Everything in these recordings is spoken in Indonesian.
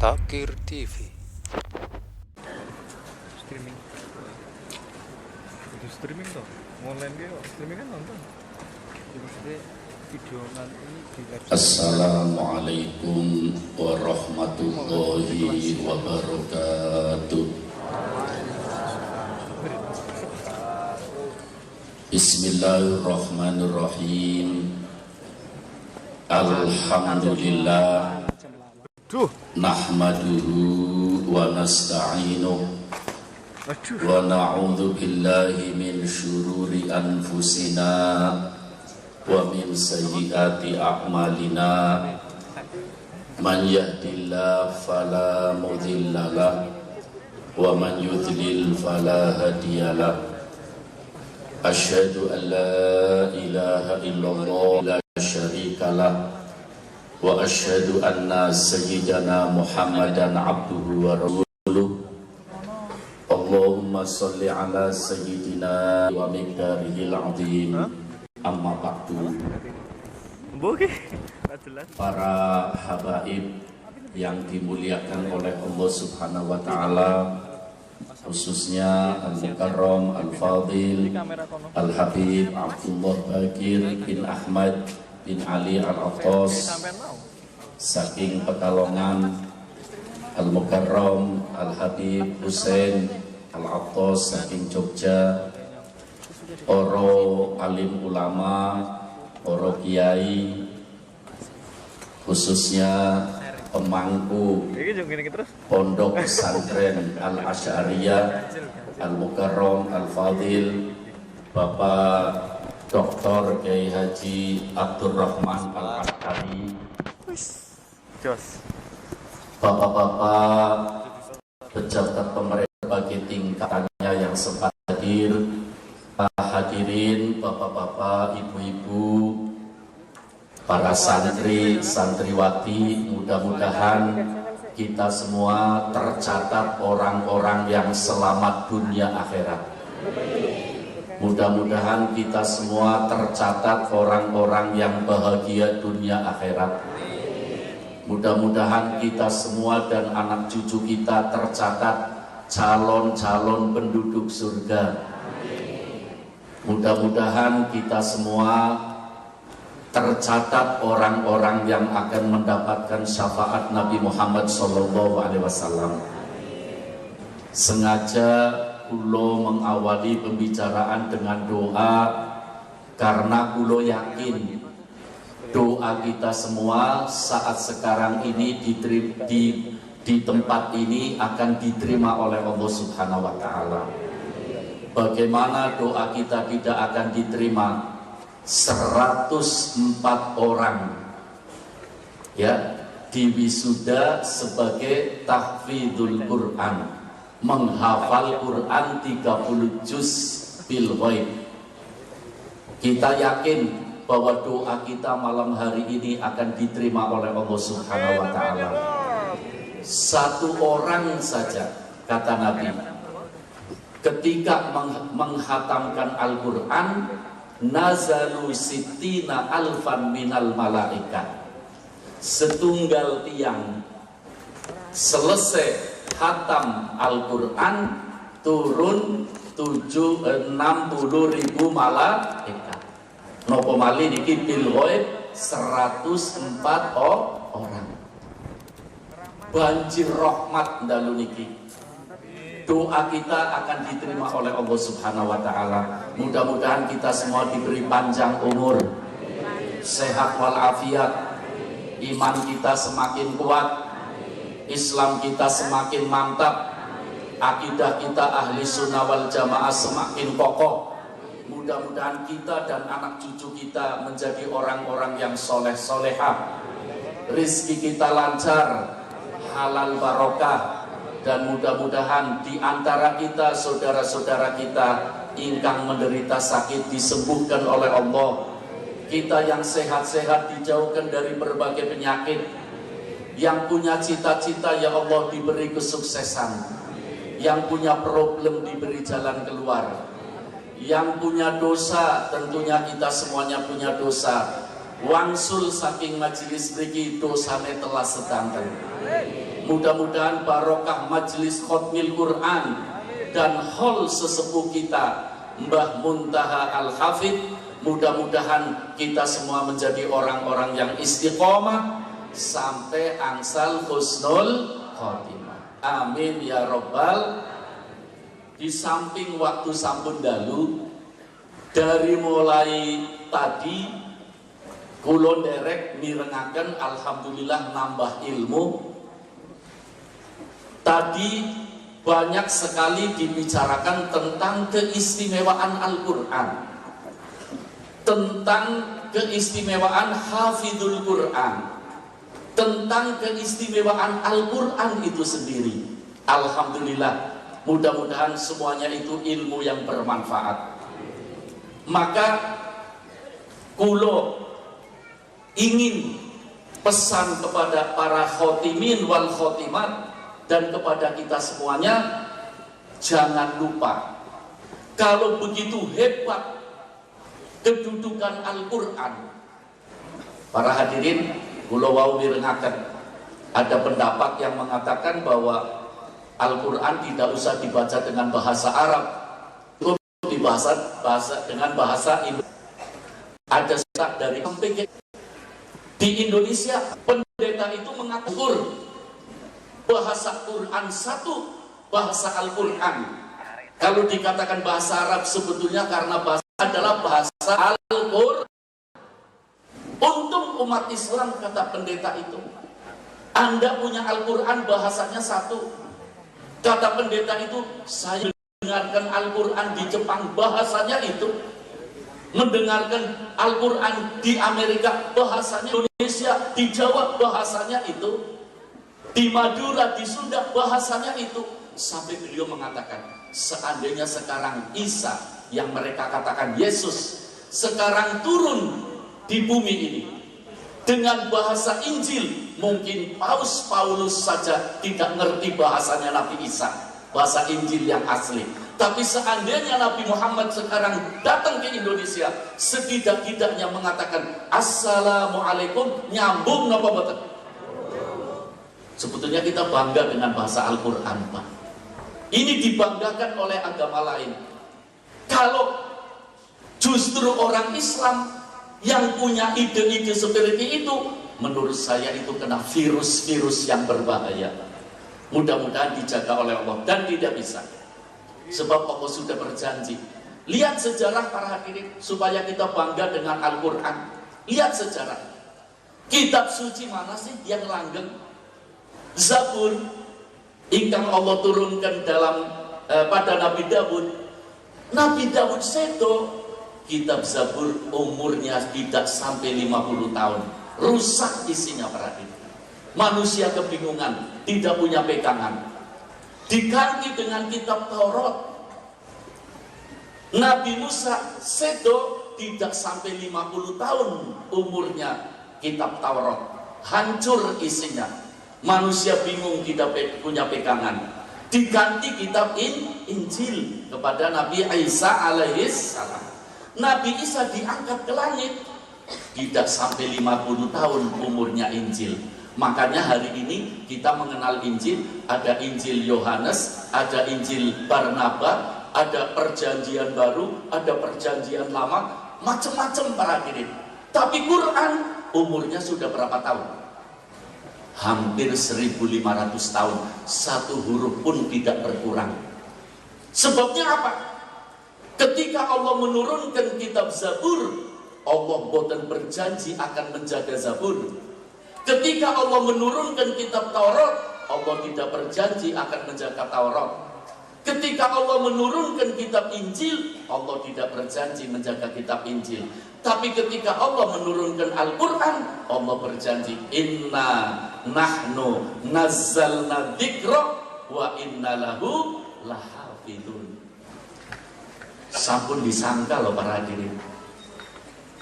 Takir TV. Streaming. Itu streaming toh. Online ge streaming kan nonton. Jadi video nanti di website. Assalamualaikum warahmatullahi wabarakatuh. Bismillahirrahmanirrahim. Alhamdulillah. Nahmaduhu wa nasta'inuh wa na'udzu billahi min syururi anfusina wa min sayyiati a'malina. Man yahdihillahu fala mudhillalah wa man yudlil fala hadiyalah. Asyhadu an la ilaha illallah la syarikalah wa asyhadu anna sayyidana Muhammadan abduhu wa rasuluh. Allahumma sholli ala sayyidina wa miqdarihil azim. Amma ba'du. Para habaib yang dimuliakan oleh Allah Subhanahu wa taala, khususnya Al-Mukarram Al-Fadil Al-Habib Abdullah Bakir bin Ahmad bin Ali Al-Attas saking Pekalongan, Al-Mukarram Al-Habib Husain Al-Attas saking Jogja, oro alim ulama, oro kiai, khususnya pemangku Pondok Pesantren Al-Asy'ariyah Al-Mukarram Al-Fadil Bapak Dr. Kiai Haji Abdurrahman Al-Askari, bapak-bapak pejabat pemerintah bagi tingkatannya yang sempat hadir, hadirin bapak-bapak, ibu-ibu, para santri, santriwati, mudah-mudahan kita semua tercatat orang-orang yang selamat dunia akhirat. Mudah-mudahan kita semua tercatat orang-orang yang bahagia dunia akhirat. Mudah-mudahan kita semua dan anak cucu kita tercatat calon-calon penduduk surga. Mudah-mudahan kita semua tercatat orang-orang yang akan mendapatkan syafaat Nabi Muhammad SAW. Sengaja kulo mengawali pembicaraan dengan doa karena kulo yakin doa kita semua saat sekarang ini di tempat ini akan diterima oleh Allah Subhanahu wa taala. Bagaimana doa kita tidak akan diterima? 104 orang ya diwisuda sebagai tahfidzul Quran, menghafal Quran 30 juz bil ghaib. Kita yakin bahwa doa kita malam hari ini akan diterima oleh Allah Subhanahu wa taala. Satu orang saja, kata Nabi, ketika menghatamkan Al-Quran, nazalu sittina alfan minal malaikat. Setunggal tiang selesai khatam Al-Quran, turun 60.000 malaikat. Nopo mali niki bil ghaib 104 orang. Banjir rahmat dalu niki. Doa kita akan diterima oleh Allah Subhanahu wa taala. Mudah-mudahan kita semua diberi panjang umur, sehat walafiat, iman kita semakin kuat, Islam kita semakin mantap, akidah kita ahli sunnah wal jamaah semakin kokoh. Mudah-mudahan kita dan anak cucu kita menjadi orang-orang yang soleh solehah, rizki kita lancar, halal barokah, dan mudah-mudahan di antara kita saudara-saudara kita ingkang menderita sakit disembuhkan oleh Allah. Kita yang sehat-sehat dijauhkan dari berbagai penyakit. Yang punya cita-cita ya Allah diberi kesuksesan. Yang punya problem diberi jalan keluar. Yang punya dosa, tentunya kita semuanya punya dosa. wangsul saking majelis mriki dosane telah sedanten. Mudah-mudahan barokah majelis khotmil Quran dan hol sesepuh kita Mbah Muntaha Al-Hafidh, mudah-mudahan kita semua menjadi orang-orang yang istiqomah sampai angsal husnul khotimah. Amin ya robbal. Di samping waktu sampun dalu, dari mulai tadi kulon derek mirengaken alhamdulillah nambah ilmu. Tadi banyak sekali dibicarakan tentang keistimewaan Al-Quran, tentang keistimewaan hafidhul Quran, tentang keistimewaan Al-Quran itu sendiri. Alhamdulillah, mudah-mudahan semuanya itu ilmu yang bermanfaat. Maka kulo ingin pesan kepada para khotimin wal khotimat dan kepada kita semuanya, jangan lupa kalau begitu hebat kedudukan Al-Quran. Para hadirin, kula wau mirengaken ada pendapat yang mengatakan bahwa Al-Quran tidak usah dibaca dengan bahasa Arab, cukup dibaca dengan bahasa Indonesia. Ada surat dari samping di Indonesia, pendeta itu mengatur bahasa Quran satu, bahasa Al-Quran. Kalau dikatakan bahasa Arab sebetulnya karena bahasa adalah bahasa Al-Quran. Untung umat Islam, kata pendeta itu, Anda punya Al-Quran bahasanya satu. Kata pendeta itu, saya mendengarkan Al-Quran di Jepang bahasanya itu, mendengarkan Al-Quran di Amerika bahasanya Indonesia, di Jawa bahasanya itu, di Madura, di Sunda bahasanya itu. Sampai beliau mengatakan, seandainya sekarang Isa yang mereka katakan Yesus sekarang turun di bumi ini dengan bahasa Injil, mungkin Paus Paulus saja tidak ngerti bahasanya Nabi Isa, bahasa Injil yang asli. Tapi seandainya Nabi Muhammad sekarang datang ke Indonesia, setidak-tidaknya mengatakan Assalamualaikum, nyambung napa mboten? Sebetulnya kita bangga dengan bahasa Al-Quran, Pak. Ini dibanggakan oleh agama lain. Kalau justru orang Islam yang punya ide-ide seperti itu, menurut saya itu kena virus-virus yang berbahaya. Mudah-mudahan dijaga oleh Allah, dan tidak bisa. Sebab Allah sudah berjanji. Lihat sejarah para hadirin, supaya kita bangga dengan Al-Quran. Lihat sejarah. Kitab suci mana sih yang langgeng? Zabur ingkang Allah turunkan dalam pada Nabi Daud. Nabi Daud sedo, kitab Zabur umurnya tidak sampai 50 tahun, rusak isinya para hadirin. Manusia kebingungan, tidak punya pegangan. Diganti dengan kitab Taurat. Nabi Musa sedo, tidak sampai 50 tahun umurnya kitab Taurat, hancur isinya. Manusia bingung, tidak punya pegangan. Diganti kitab Injil kepada Nabi Isa alaihissalam. Nabi Isa diangkat ke langit, tidak sampai 50 tahun umurnya Injil. Makanya hari ini kita mengenal Injil, ada Injil Yohanes, ada Injil Barnaba, ada perjanjian baru, ada perjanjian lama, macam-macam para hadirin. Tapi Quran umurnya sudah berapa tahun? Hampir 1500 tahun, satu huruf pun tidak berkurang. Sebabnya apa? Ketika Allah menurunkan kitab Zabur, Allah boten berjanji akan menjaga Zabur. Ketika Allah menurunkan kitab Taurat, Allah tidak berjanji akan menjaga Taurat. Ketika Allah menurunkan kitab Injil, Allah tidak berjanji menjaga kitab Injil. Tapi ketika Allah menurunkan Al-Quran, Allah berjanji, Inna nahnu nazzalna dzikra wa inna lahu lahafidun. Sampun disangka loh para hadirin,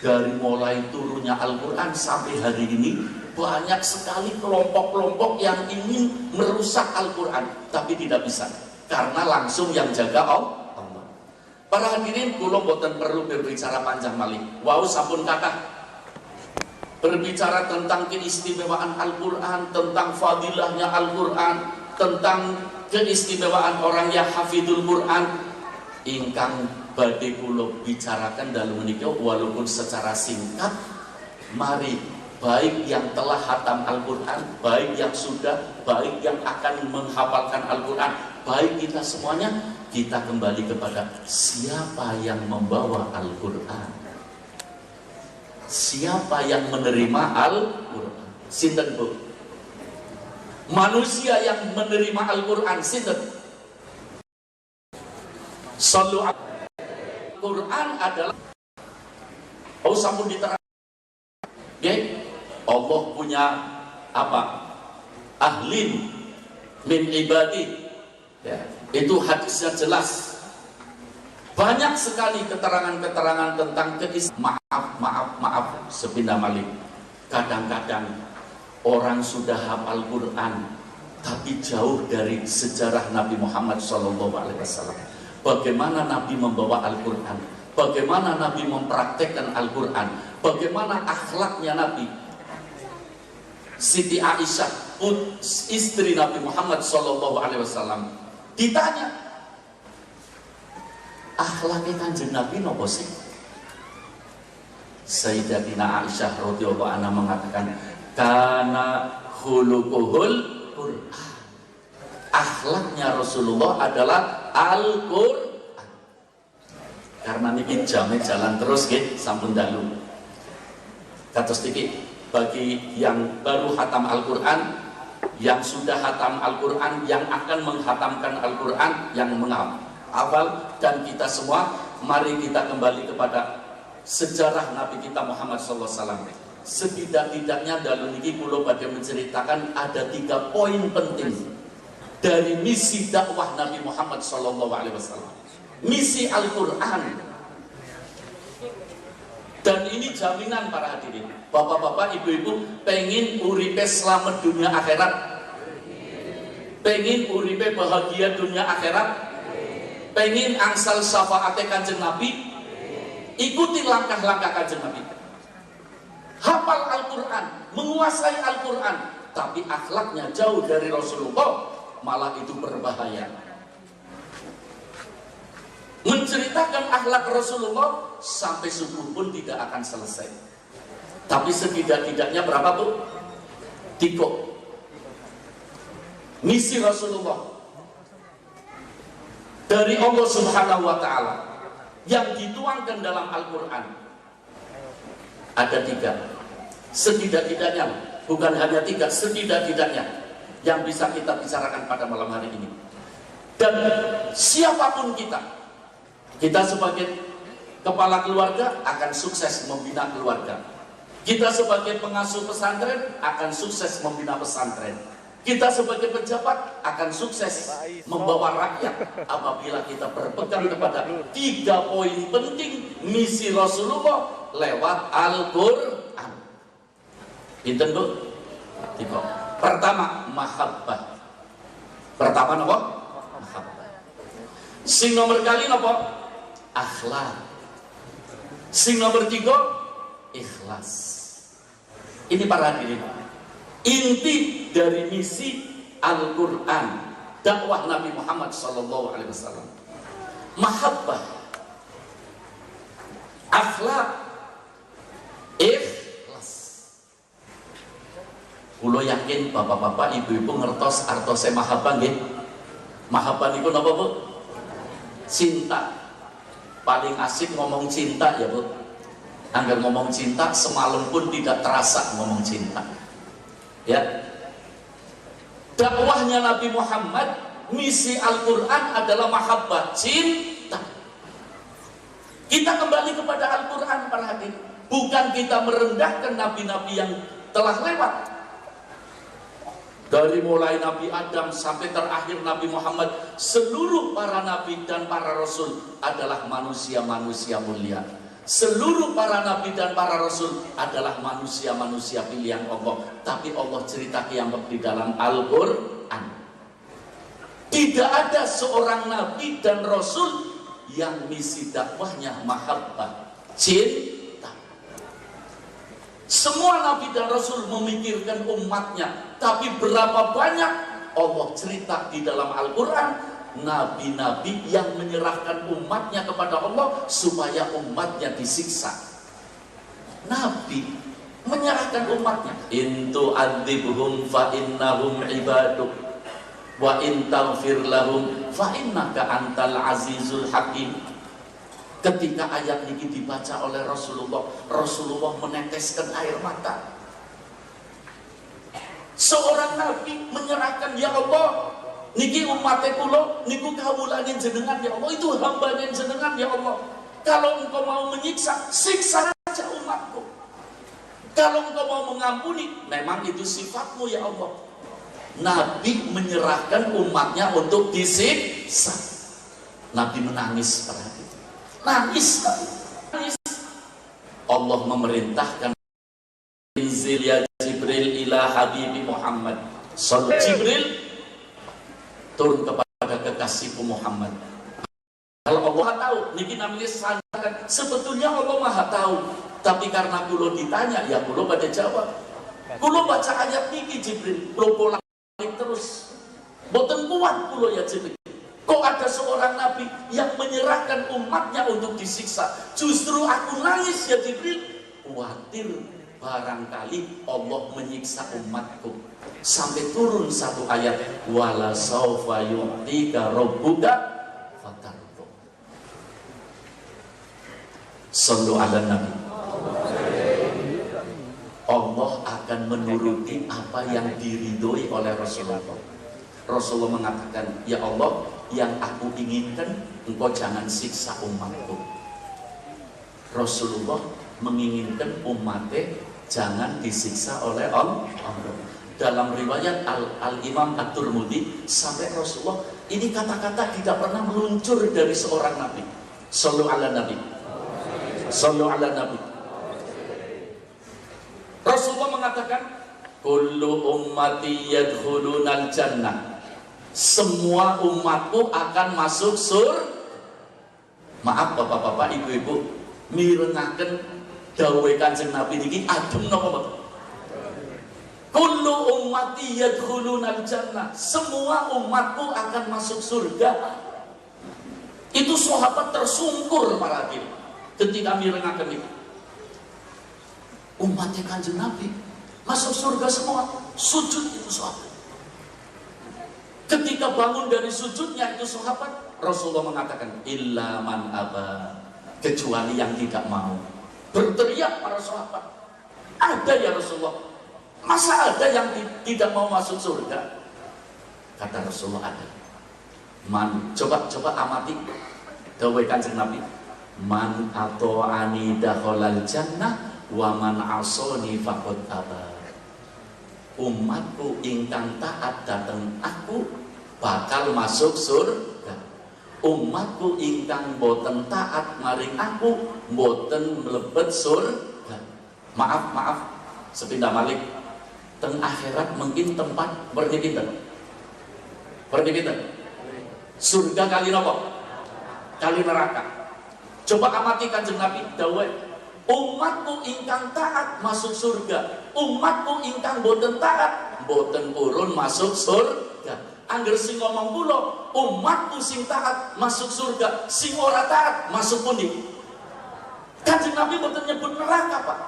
dari mulai turunnya Al-Quran sampai hari ini, banyak sekali kelompok-kelompok yang ingin merusak Al-Quran, tapi tidak bisa, karena langsung yang jaga Allah. Para hadirin, kula boten perlu berbicara panjang malih. Wau sampun kathah berbicara tentang keistimewaan Al-Quran, tentang fadilahnya Al-Quran, tentang keistimewaan orang yang hafidul Quran, ingkang badhe kula bicarakan dalam menika walaupun secara singkat. Mari, baik yang telah hatam Al-Quran, baik yang sudah, baik yang akan menghafalkan Al-Quran, baik kita semuanya, kita kembali kepada siapa yang membawa Al-Quran, siapa yang menerima Al-Quran. Sinten Bu? Manusia yang menerima Al-Quran sinten? Sallu Al-Quran adalah sampun diterang. Allah punya apa? Ahlin min ibadi. Ya, itu hadisnya jelas. Banyak sekali keterangan-keterangan tentang maaf sepindah malih. Kadang-kadang orang sudah hafal Quran tapi jauh dari sejarah Nabi Muhammad SAW. Bagaimana Nabi membawa Al-Quran, bagaimana Nabi mempraktekkan Al-Quran, bagaimana akhlaknya Nabi. Siti Aisyah, istri Nabi Muhammad SAW, ditanya, akhlaknya Kanjeng Nabi nopo sih? Sayyidatina Aisyah radhiyallahu anha mengatakan, kana khuluquhul Qur'an. Akhlaknya Rasulullah adalah Al-Qur'an. Karena niki jame jalan terus nggih sampun dalu. Kados niki bagi yang baru hatam Al-Qur'an, yang sudah hatam Al-Quran, yang akan menghatamkan Al-Quran, yang menghafal, dan kita semua, mari kita kembali kepada sejarah Nabi kita Muhammad SAW. Setidak-tidaknya dalam ini pulau badhe menceritakan ada 3 poin penting dari misi dakwah Nabi Muhammad SAW. Misi Al-Quran. Dan ini jaminan para hadirin, bapak-bapak, ibu-ibu, pengen uripe selamat dunia akhirat, pengen uripe bahagia dunia akhirat, pengen angsal syafaate Kanjeng Nabi, ikuti langkah-langkah Kanjeng Nabi. Hafal Al-Quran, menguasai Al-Quran, tapi akhlaknya jauh dari Rasulullah, malah itu berbahaya. Menceritakan akhlak Rasulullah sampai subuh pun tidak akan selesai. Tapi setidak-tidaknya berapa Bu? 3. Misi Rasulullah dari Allah Subhanahu wa Ta'ala yang dituangkan dalam Al-Quran ada 3. Setidak-tidaknya, bukan hanya 3, setidak-tidaknya yang bisa kita bicarakan pada malam hari ini. Dan siapapun kita sebagai kepala keluarga akan sukses membina keluarga. Kita sebagai pengasuh pesantren akan sukses membina pesantren. Kita sebagai pejabat akan sukses membawa rakyat apabila kita berpegang kepada 3 poin penting misi Rasulullah lewat Al-Quran. Pinten Bu? 3. Pertama, mahabbah. Pertama apa? Mahabbah. Sing nomor kali apa? Akhlak. Sing nomor 3, ikhlas. Ini para hadirin, inti dari misi Al-Quran, dakwah Nabi Muhammad SAW. Mahabbah, akhlak, ikhlas. Kulo yakin bapak-bapak, ibu-ibu ngertos artose mahabbah nggih. Mahabbah niku napa Bu? Cinta. Paling asik ngomong cinta ya Bu. Angger ngomong cinta semalam pun tidak terasa ngomong cinta. Ya. Dakwahnya Nabi Muhammad, misi Al-Quran adalah mahabbah, cinta. Kita kembali kepada Al-Quran para hadirin. Bukan kita merendahkan nabi-nabi yang telah lewat. Dari mulai Nabi Adam sampai terakhir Nabi Muhammad, seluruh para nabi dan para rasul adalah manusia-manusia mulia. Seluruh para nabi dan para rasul adalah manusia-manusia pilihan Allah. Tapi Allah cerita kiamat di dalam Al-Quran. Tidak ada seorang nabi dan rasul yang misi dakwahnya mahabbah, cinta. Semua Nabi dan Rasul memikirkan umatnya, tapi berapa banyak Allah cerita di dalam Al-Quran Nabi-Nabi yang menyerahkan umatnya kepada Allah supaya umatnya disiksa. Nabi menyerahkan umatnya. In tu'adzibhum fa innahum ibaduk wa in taghfir lahum fa innaka antal azizul hakim. Ketika ayat ini dibaca oleh Rasulullah, Rasulullah meneteskan air mata. Seorang Nabi menyerahkan, ya Allah, niki umatnya kula, niku kawulane jenengan ya Allah, itu hambanya jenengan ya Allah. Kalau engkau mau menyiksa, siksa saja umatku. Kalau engkau mau mengampuni, memang itu sifatmu ya Allah. Nabi menyerahkan umatnya untuk disiksa. Nabi menangis pada hari itu. Nangis. Allah memerintahkan Inzil ya Jibril ila Habibi Muhammad. Jibril turun kepada kekasihku Muhammad. Kalau Allah tahu, niki namanya sandaran. Sebetulnya Allah Maha tahu, tapi karena kulo ditanya, ya kulo pada jawab. Kulo baca ayat niki Jibril, kulo pola terus. Boten kuat kulo ya Jibril. Kok ada seorang Nabi yang menyerahkan umatnya untuk disiksa? Justru aku nangis ya Jibril. Khawatir barangkali Allah menyiksa umatku. Sampai turun satu ayat, wala saufa yu'tika rabbuka fatardu. Sallu ala Nabi. Allah akan menuruti apa yang diridhoi oleh Rasulullah. Rasulullah mengatakan, ya Allah, yang aku inginkan engkau jangan siksa umatku. Rasulullah menginginkan umatnya jangan disiksa oleh Allah. Dalam riwayat Al-Imam At-Tirmidzi sampai Rasulullah, ini kata-kata tidak pernah meluncur dari seorang Nabi. Sallu ala Nabi. Sallu ala Nabi. Rasulullah mengatakan, kullu ummati yadkhulunal jannah. Semua umatku akan masuk surga. Maaf bapak-bapak, ibu-ibu, mirengaken dawuhe Kanjeng Nabi niki adem napa mboten? Kullu ummati yadkhulunal jannah. Semua umatku akan masuk surga. Itu sahabat tersungkur para hakim ketika mirengaken itu. Umatnya Kanjeng Nabi masuk surga semua, sujud itu sahabat. Ketika bangun dari sujudnya itu sahabat, Rasulullah mengatakan, illa man aba, kecuali yang tidak mau. Berteriak para sahabat, ada ya Rasulullah, masa ada yang tidak mau masuk surga? Kata Rasulullah, ada. Man, coba amati dawuh Kanjeng Nabi, man ato'ani dakhalal jannah wa man asoni faqad aba. Umatku ingkang taat dateng aku bakal masuk surga. Umatku ingkang boten taat maring aku boten mlebet surga. Maaf sepindah balik teng akhirat mungkin tempat bernipinten surga kali nopo kali neraka. Coba amati Kanjeng Nabi dawuh, umatku ingkang taat masuk surga, umatku ingkang boten taat boten purun masuk surga. Angger sing ngomong kula, umatku sing taat masuk surga, sing ora taat masuk pundi? Kanjeng Nabi boten nyebut neraka, Pak.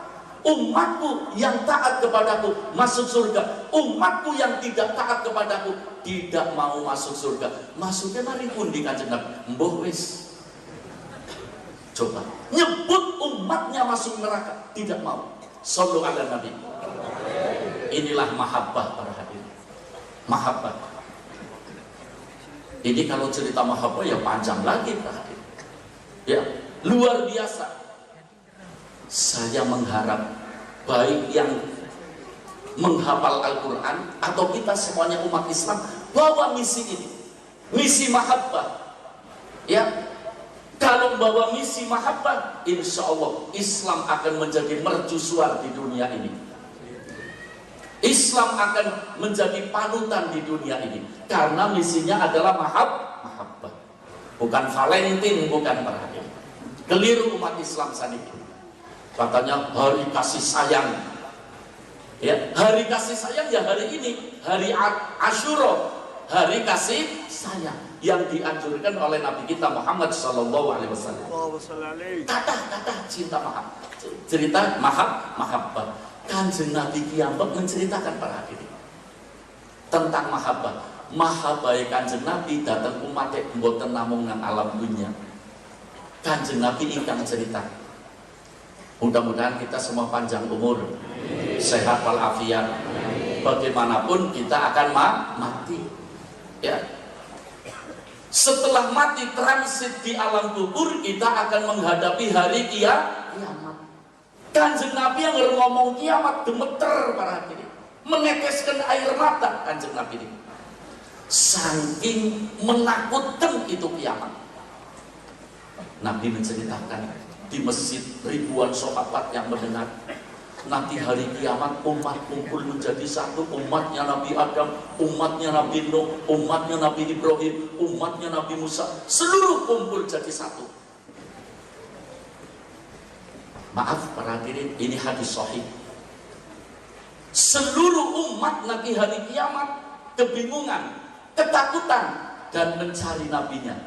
Umatku yang taat kepadaku masuk surga, umatku yang tidak taat kepadaku tidak mau masuk surga. Masuknya mari pundi Kanjeng Nabi? Mbuh wis. Coba nyebut umatnya masuk neraka, tidak mau. Sallu ala Nabi. Inilah mahabbah para hadirin. Mahabbah. Ini kalau cerita mahabbah ya panjang lagi para hadirin. Ya, luar biasa. Saya mengharap baik yang menghafal Al-Quran atau kita semuanya umat Islam bawa misi ini, misi mahabbah. Ya, kalau bawa misi mahabbah, insya Allah Islam akan menjadi mercusuar di dunia ini. Islam akan menjadi panutan di dunia ini karena misinya adalah mahabbah, bukan Valentine, bukan perhatian. Keliru umat Islam saat itu. Katanya hari kasih sayang, Ya, hari kasih sayang ya hari ini, hari Asyura, hari kasih sayang yang dianjurkan oleh Nabi kita Muhammad Sallallahu Alaihi Wasallam. Kata-kata cinta cerita mahabbah. Kanjeng Nabi kiamat menceritakan para hadirin tentang mahabbah Kanjeng Nabi datang umat mboten namung nang alam dunia. Kanjeng Nabi ingkang cerita. Mudah-mudahan kita semua panjang umur, sehat walafiat. Bagaimanapun kita akan mati. Ya. Setelah mati transit di alam kubur, kita akan menghadapi hari kiamat. Kanjeng Nabi yang ngomong kiamat gemeter para hadirin, meneteskan air mata Kanjeng Nabi ini. Saking menakutkan itu kiamat. Nabi menceritakan di masjid ribuan sahabat yang mendengar. Nanti hari kiamat umat kumpul menjadi satu, umatnya Nabi Adam, umatnya Nabi Nuh, umatnya Nabi Ibrahim, umatnya Nabi Musa, seluruh kumpul jadi satu. Maaf para hadirin, ini hadis sahih. Seluruh umat nanti hari kiamat kebingungan, ketakutan dan mencari nabinya.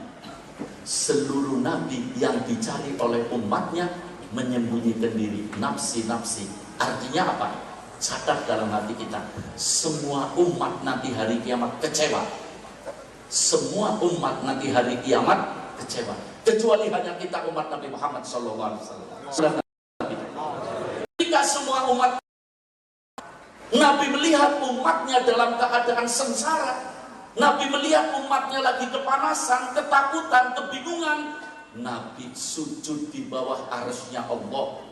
Seluruh nabi yang dicari oleh umatnya menyembunyikan diri, nafsi. Artinya apa? Catat dalam hati kita, semua umat nanti hari kiamat kecewa. Semua umat nanti hari kiamat kecewa, kecuali hanya kita umat Nabi Muhammad SAW. Ketika semua umat Nabi melihat umatnya dalam keadaan sengsara, Nabi melihat umatnya lagi kepanasan, ketakutan, kebingungan, Nabi sujud di bawah arsy-Nya Allah.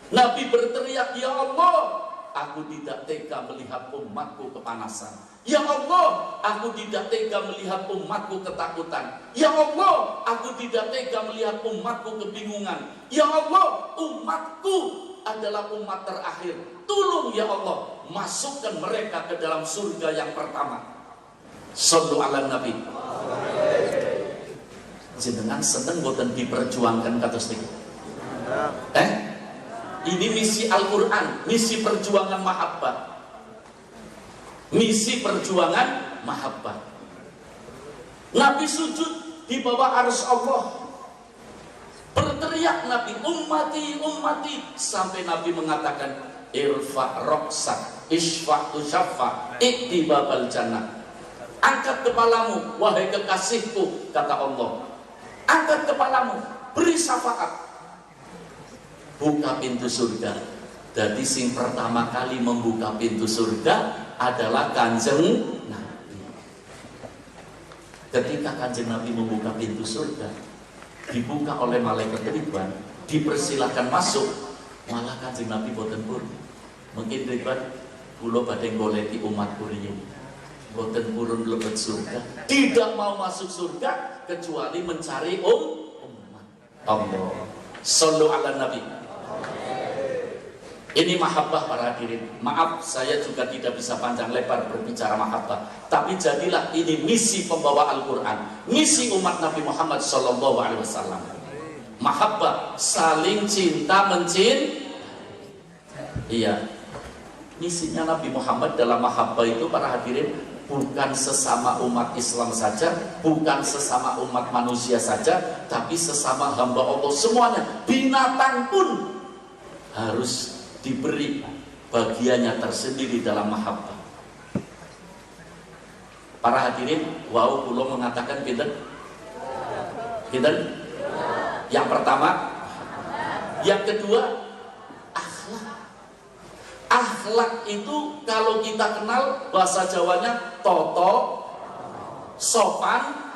Nabi berteriak, "Ya Allah, aku tidak tega melihat umatku kepanasan. Ya Allah, aku tidak tega melihat umatku ketakutan. Ya Allah, aku tidak tega melihat umatku kebingungan. Ya Allah, umatku adalah umat terakhir. Tolong ya Allah, masukkan mereka ke dalam surga yang pertama." Shallu ala Nabi. Jenengan seneng boten diperjuangkan kados niki? Ini misi Al-Quran, misi perjuangan mahabbah. Misi perjuangan mahabbah. Nabi sujud di bawah arsy Allah. Berteriak Nabi, "Ummati, ummati," sampai Nabi mengatakan, "Irfa' roksak, isfa' tushaffa, iktibabal jannah." Angkat kepalamu, wahai kekasihku, kata Allah. Angkat kepalamu, beri syafaat, buka pintu surga. Jadi sing pertama kali membuka pintu surga adalah Kanjeng Nabi. Ketika Kanjeng Nabi membuka pintu surga, dibuka oleh malaikat Ridwan, dipersilahkan masuk, malah Kanjeng Nabi boten pun. Mungkin Ridwan, kula badhe goleki umat kuriyin, boten purun mlebet surga, tidak mau masuk surga kecuali mencari umat Allah. Shallu ala Nabi. Ini mahabbah para hadirin. Maaf, saya juga tidak bisa panjang lebar berbicara mahabbah, tapi jadilah ini misi pembawa Al-Quran, misi umat Nabi Muhammad SAW. Mahabbah, saling cinta mencintai. Iya, misinya Nabi Muhammad dalam mahabbah itu para hadirin, bukan sesama umat Islam saja, bukan sesama umat manusia saja, tapi sesama hamba Allah semuanya. Binatang pun harus diberi bagiannya tersendiri dalam mahabbah. Para hadirin, wow, kula mengatakan pinten? Yang pertama, yang kedua, akhlak itu kalau kita kenal bahasa Jawanya toto, sopan,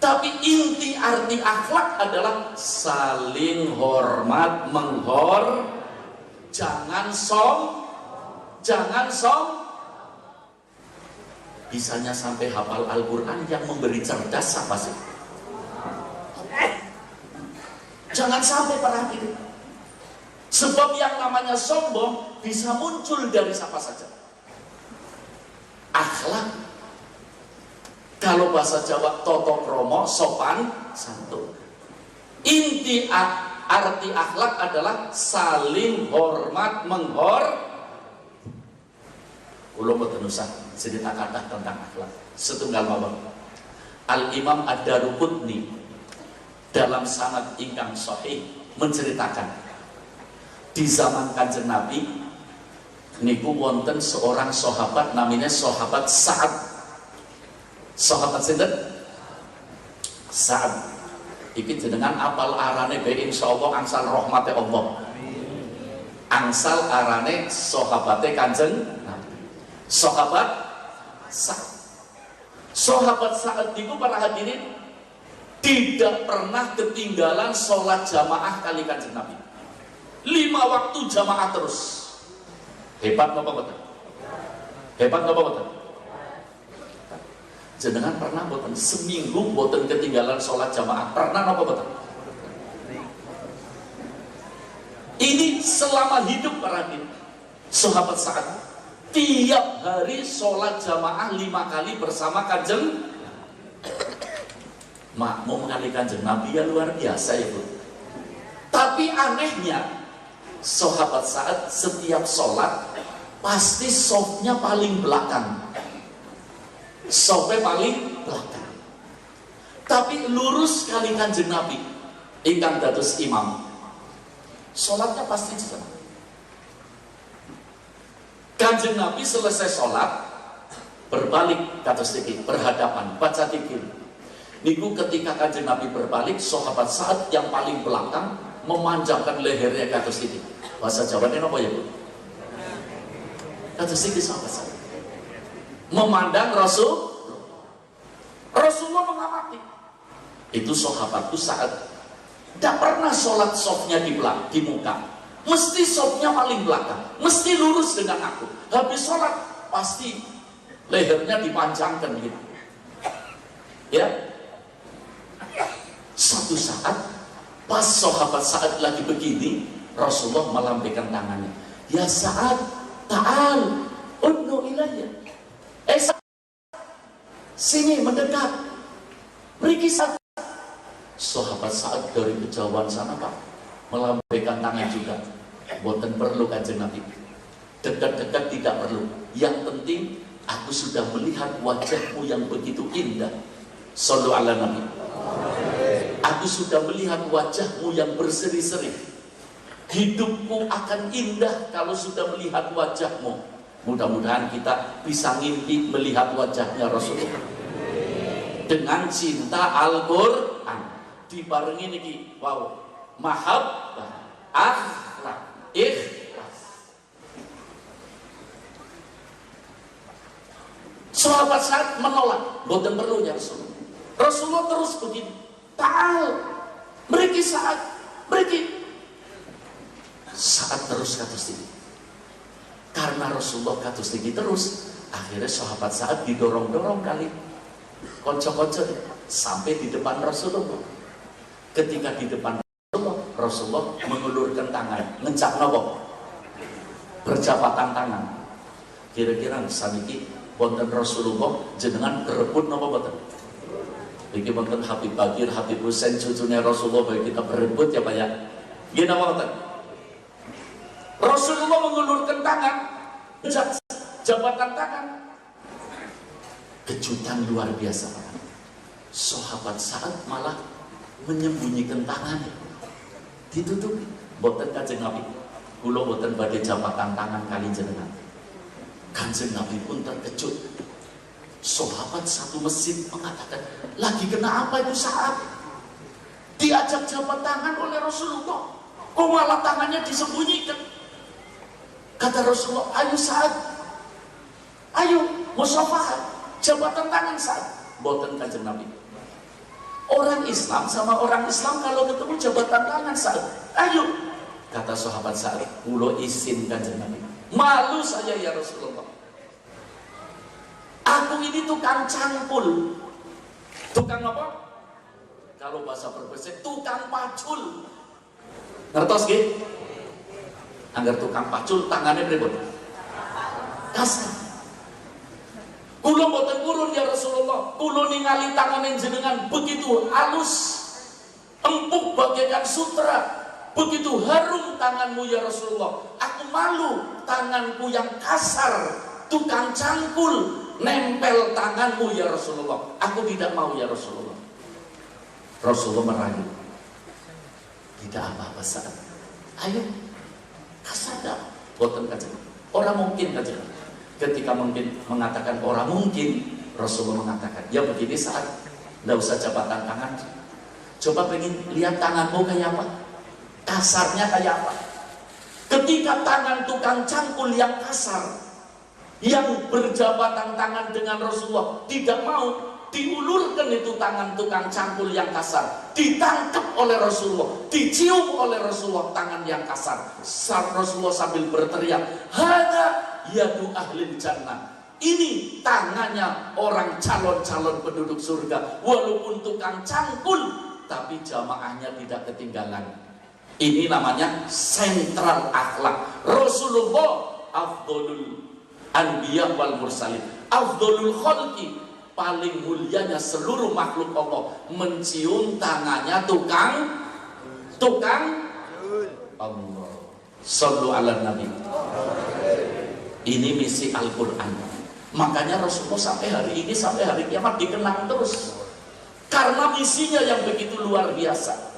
tapi inti arti akhlak adalah saling hormat, jangan som. Bisanya sampai hafal Al-Quran, yang memberi cerdas siapa sih? Jangan sampai para hadirin. Sebab yang namanya sombong bisa muncul dari siapa saja. Akhlak, kalau bahasa Jawa toto kromo, sopan santun. Inti Arti akhlak adalah saling hormat Kulo mboten usah cerita kata tentang akhlak. Setunggal mawon. Al-Imam Ad-Daruqutni dalam sanad ingkang sahih menceritakan di zaman Kanjeng Nabi niku wonten seorang sahabat namanya sahabat Sa'ad. Sahabat sinten? Sa'ad. Iki jenengan apal arane bae insyaallah angsal rahmate Allah. Angsal arane sahabate Kanjeng Nabi. Sahabat Sa'ad. Sahabat Sa'ad itu para hadirin tidak pernah ketinggalan sholat jamaah kali Kanjeng Nabi. 5 waktu jamaah terus. Hebat apa betul? Hebat apa betul? Jenengan pernah boten seminggu boten ketinggalan sholat jamaah? Pernah apa betul? Ini selama hidup para hadirin. Sahabat Sa'ad tiap hari sholat jamaah 5 kali bersama Kanjeng. Makmum kali Kanjeng Nabi ya luar biasa itu. Tapi anehnya sahabat Sa'ad setiap sholat pasti softnya paling belakang. Softnya paling belakang. Tapi lurus kali Kanjeng Nabi ingkang dados imam. Sholatnya pasti jamaah. Kanjeng Nabi selesai sholat berbalik kados iki berhadapan baca zikir. Niku ketika Kanjeng Nabi berbalik, sahabat Sa'ad yang paling belakang memanjangkan lehernya kados iki. Bahasa Jawanya apa ya, Bu? Kados iki sahabat Sa'ad. Memandang Rasulullah mengamati. Itu sahabatku Sa'ad. Tidak pernah sholat softnya di muka. Mesti sopnya paling belakang, mesti lurus dengan aku. Habis sholat pasti lehernya dipanjangkan gitu. Ya, satu saat pas sahabat Sa'ad lagi begini, Rasulullah melambaikan tangannya. Ya Sa'ad, ta'al, unnu ilayya. Sa'ad, sini mendekat, beri Sa'ad. Sahabat Sa'ad dari kejauhan sana Pak melambaikan tangan juga. Boten perlu Kanjeng Nabi. Dekat-dekat tidak perlu. Yang penting aku sudah melihat wajahmu yang begitu indah. Shallu ala Nabi. Aku sudah melihat wajahmu yang berseri-seri. Hidupku akan indah kalau sudah melihat wajahmu. Mudah-mudahan kita bisa ngimpi melihat wajahnya Rasulullah. Dengan cinta Al-Quran dibarengi niki, wow, mahabbah, akhlak, ikhlas. Sahabat Sa'ad menolak, boten perlu ya Rasulullah. Rasulullah terus begini, ta'al, beri Sa'ad, beri. Sa'ad terus kados tinggi. Karena Rasulullah kados tinggi terus, akhirnya sahabat Sa'ad didorong-dorong kali, konco-konco sampai di depan Rasulullah. Ketika di depan Rasulullah mengulurkan tangan, ngencak nopo, berjabatan tangan. Kira-kira saniki wonten Rasulullah jenengan berebut nopo boten? Iki wonten Habib Bagir, Habib Husain cucunya Rasulullah, bagi kita berebut ya Pak ya. Nggih napa boten? Rasulullah mengulurkan tangan, ngencak jabatan tangan. Kejutan luar biasa Pak. Sahabat Sa'ad malah menyembunyikan tangannya, ditutupi. Boten Kanjeng Nabi, kula boten badhe jabatan tangan kali jenengan. Kanjeng Nabi pun terkejut. Sahabat satu masjid mengatakan, lagi kena apa itu Sa'ad? Diajak jabat tangan oleh Rasulullah, kok malah tangannya disembunyikan? Kata Rasulullah, ayo Sa'ad, ayo musafahah, jabatan tangan Sa'ad. Boten Kanjeng Nabi. Orang Islam sama orang Islam kalau ketemu jabatan tangan Sa'ad, ayo. Kata sahabat Sa'ad, kula izin Kanjeng Nabi. Malu saya ya Rasulullah. Aku ini tukang cangkul. Tukang apa? Kalau bahasa Brebes tukang pacul. Ngertos nggih? Angger tukang pacul tangannya pripun? Kasar. Kula mboten purun ya Rasulullah. Kula ningali tangan jenengan begitu halus, empuk bagaikan sutra. Begitu harum tanganmu ya Rasulullah, aku malu tanganku yang kasar, tukang cangkul nempel tanganmu ya Rasulullah, aku tidak mau ya Rasulullah. Rasulullah merayu, tidak apa-apa saat, ayo kasar dah, boten kaca. Orang mungkin kaca. Ketika mungkin mengatakan orang mungkin, Rasulullah mengatakan, ya begini saat, tidak usah jabatan tangan. Coba pengen lihat tanganmu kayak apa, kasarnya kayak apa. Ketika tangan tukang cangkul yang kasar, yang berjabatan tangan dengan Rasulullah, tidak mau diulurkan itu tangan tukang cangkul yang kasar, ditangkap oleh Rasulullah, dicium oleh Rasulullah tangan yang kasar. Rasulullah sambil berteriak, hada yadu ahlil jannah, ini tangannya orang calon-calon penduduk surga. Walaupun tukang cangkul, tapi jamaahnya tidak ketinggalan. Ini namanya sentral akhlak. Rasulullah afdolul anbiya wal mursalin, afdolul khalqi, paling mulianya seluruh makhluk Allah, mencium tangannya tukang Allah. Sallu ala nabi. Ini misi Al-Quran. Makanya Rasulullah sampai hari ini, sampai hari kiamat dikenang terus, karena misinya yang begitu luar biasa.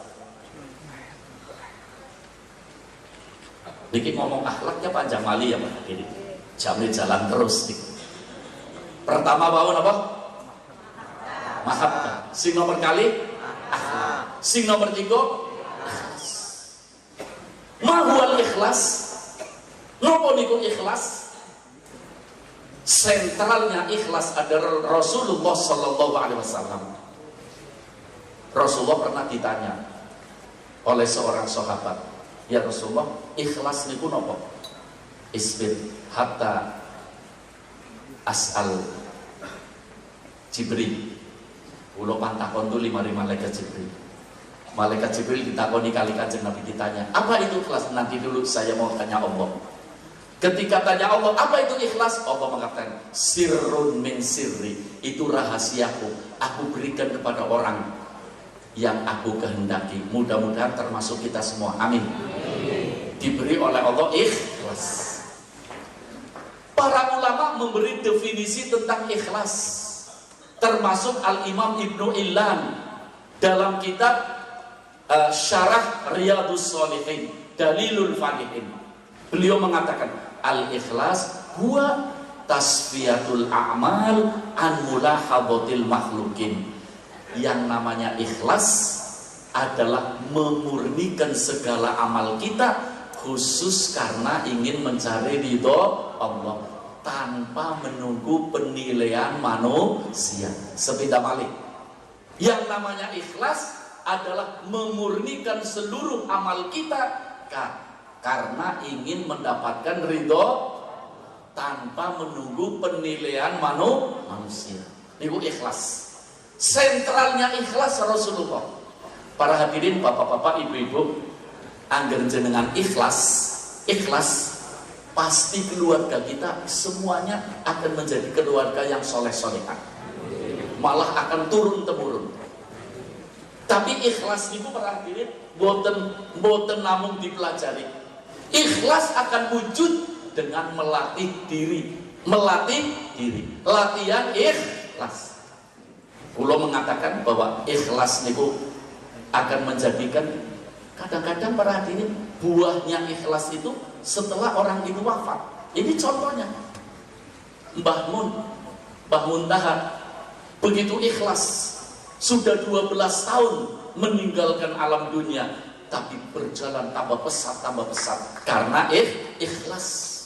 Bikin ngomong akhlaknya panjang mali ya Pak. Ini jamnya jalan terus nih. Pertama bawaan apa? Mahabbah. Sing nomor kali akhlak. Sing nomor 3 ikhlas. Mahwal ikhlas. Nopo niku ikhlas? Sentralnya ikhlas adalah Rasulullah Sallallahu Alaihi Wasallam. Rasulullah pernah ditanya oleh seorang sahabat, ya Rasulullah, ikhlas niku nopo? Isbir hatta as'al Jibril. Ulo pantakon tu 5 malaikat Jibril. Malaikat Jibril ditakoni kali kanjeng Nabi, ditanya, apa itu ikhlas? Nanti dulu saya mau tanya Allah. Ketika tanya Allah, apa itu ikhlas? Allah mengatakan, sirrun min sirri, itu rahasiaku, aku berikan kepada orang yang aku kehendaki. Mudah-mudahan termasuk kita semua, amin. Diberi oleh Allah ikhlas. Para ulama memberi definisi tentang ikhlas, termasuk Al-Imam Ibnu Illan dalam kitab Syarah Riyadus Shalihin, Dalilul Falihin. Beliau mengatakan, al-ikhlas huwa tasfiyatul a'mal an mulahadhatil makhlukin. Yang namanya ikhlas adalah memurnikan segala amal kita khusus karena ingin mencari ridho Allah, tanpa menunggu penilaian manusia. Sepeda malik. Yang namanya ikhlas adalah memurnikan seluruh amal kita karena ingin mendapatkan ridho tanpa menunggu penilaian manusia. Itu ikhlas. Sentralnya ikhlas Rasulullah. Para hadirin, bapak-bapak, ibu-ibu, angger jenengan ikhlas, pasti keluarga kita semuanya akan menjadi keluarga yang soleh-solehah, malah akan turun-temurun. Tapi ikhlas itu para hadirin boten namung dipelajari. Ikhlas akan wujud dengan melatih diri. Latihan ikhlas. Kula mengatakan bahwa ikhlas niku akan menjadikan, kadang-kadang para hadirin, buahnya ikhlas itu setelah orang itu wafat. Ini contohnya Mbah Muntaha, begitu ikhlas, sudah 12 tahun meninggalkan alam dunia, tapi berjalan tambah pesat karena ikhlas.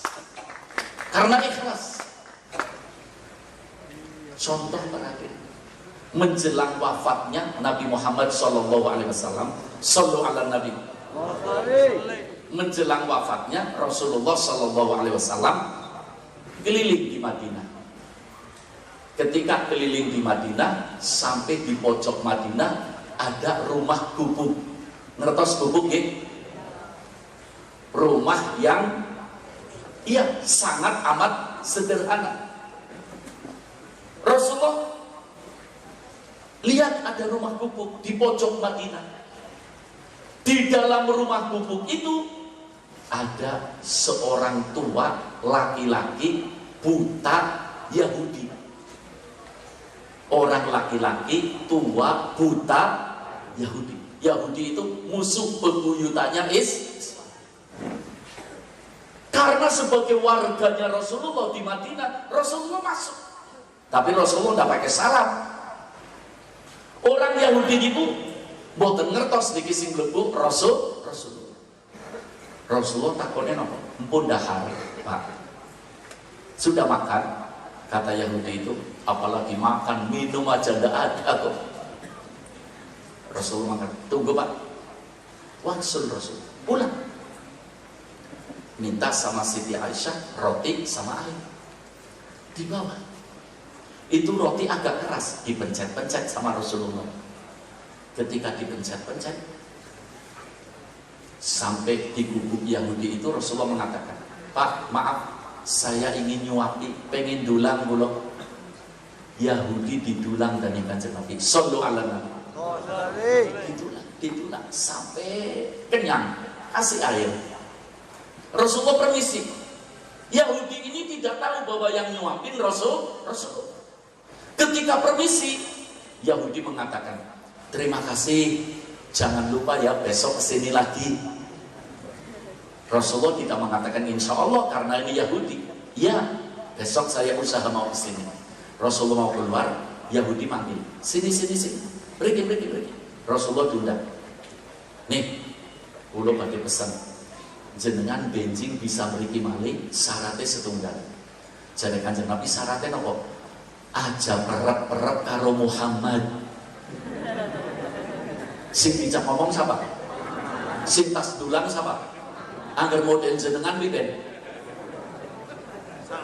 Contoh terakhir, menjelang wafatnya Nabi Muhammad SAW, sallu ala Nabi. Menjelang wafatnya Rasulullah SAW keliling di Madinah. Ketika keliling di Madinah, sampai di pojok Madinah ada rumah gubuk. Ngertos gubuk ya? Rumah yang sangat amat sederhana. Rasulullah lihat ada rumah gubuk di pojok Madinah. Di dalam rumah gubuk itu ada seorang tua laki-laki buta Yahudi. Orang laki-laki tua buta Yahudi. Yahudi itu musuh bebuyutannya Islam. Karena sebagai warganya Rasulullah di Madinah, Rasulullah masuk. Tapi Rasulullah tidak pakai salam. Orang Yahudi itu boten ngertos niki sing mlebu Rasulullah takone napa? Empun dahar, Pak. Sudah makan? Kata Yahudi itu, apalagi makan, minum aja ndak ada kok. Rasulullah makan. Tunggu, Pak. Wansul Rasul. Pulang. Minta sama Siti Aisyah roti sama air. Dibawa. Itu roti agak keras, dipencet-pencet sama Rasulullah. Ketika dipencet-pencet sampai di gubuk Yahudi itu, Rasulullah mengatakan, Pak, maaf, saya ingin nyuapi, pengen dulang bulok. Yahudi didulang dan Kanjeng Nabi sallallahu alaihi wasallam. Didulang sampai kenyang, kasih air. Rasulullah permisi. Yahudi ini tidak tahu bahwa yang nyuapin Rasul. Ketika permisi, Yahudi mengatakan, terima kasih, jangan lupa ya besok kesini lagi. Rasulullah tidak mengatakan insya Allah karena ini Yahudi. Ya, besok saya usaha mau kesini. Rasulullah mau keluar, Yahudi manggil, sini, pergi. Rasulullah diundang. Nih, ulo pakai pesan, jenengan benjing bisa mriki malih syaratnya setunggal. Jadi Kanjeng Nabi syaratnya nopo? Aja perep karo Muhammad. Sing dijak ngomong siapa? Sing tas dulang siapa? Angger model jenengan bikin.